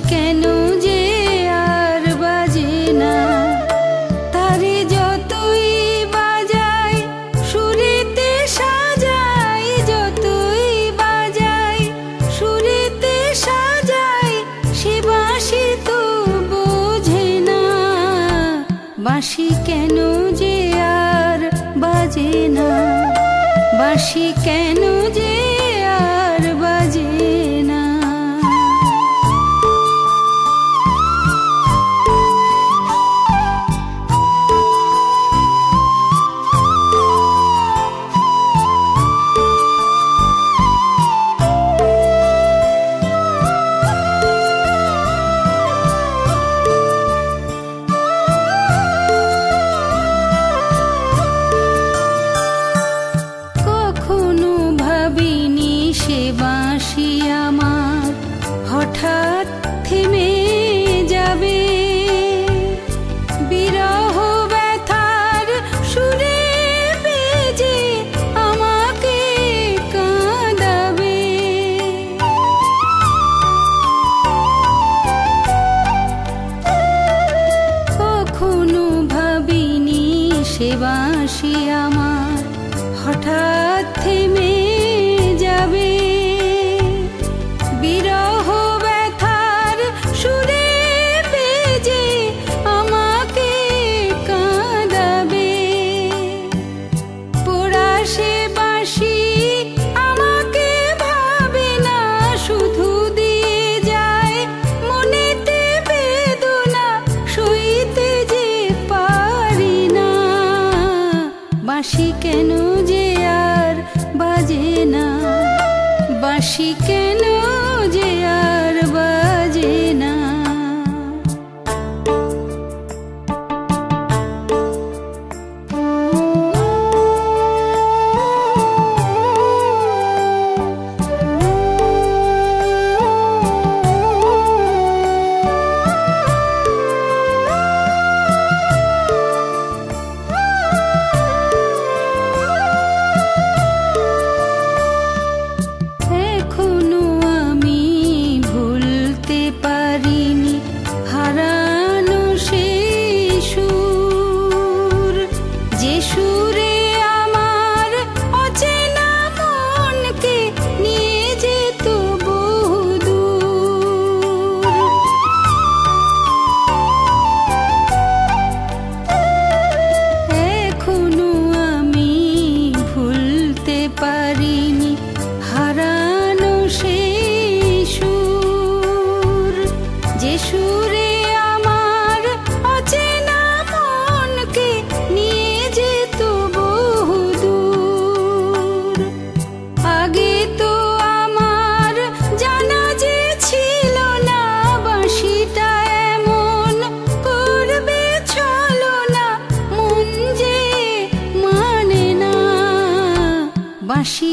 কেন যে আর বাজে না, তারে যতই বাজাই সুরেতে সাজাই, যতই বাজাই সুরেতে সাজাই, সে বাঁশি তো বোঝে না। বাঁশি কেন যে আর বাজে না, বাঁশি কেন যে আর বাজে না। কখনো ভাবিনি সে বাঁশি আমার হঠাৎ থেমে যাবে, বিরহ ব্যথার সুরে বেজে আমাকে কাঁদাবে। কখনো ভাবিনি সে বাঁশি আমার হঠাৎ থেমে যাবে, বিরহ ব্যথার সুরে বেজে আমাকে কাঁদাবে। পোড়া সে বাঁশি আমাকে ভাবে না, শুধু দিয়ে যায় মনেতে বেদনা, সইতে যে পারি না। বাঁশি কেন যে আর বাজে না, বাঁশি কেন যে আর বাজে না। এখনো আমি ভুলতে পারিনি হারানো সেই সুর, যে সুরে আমার অচেনা মনকে নিয়ে যেত বহুদূর। এখনো আমি ভুলতে পারিনি হারানো সেই সুর, যে সুরে আমার অচেনা মনকে নিয়ে যেত বহুদূর। আগে তো আমার জানা যে ছিল না, বাঁশিটা এমন করবে ছলনা, মন যে মানে না। বাঁশি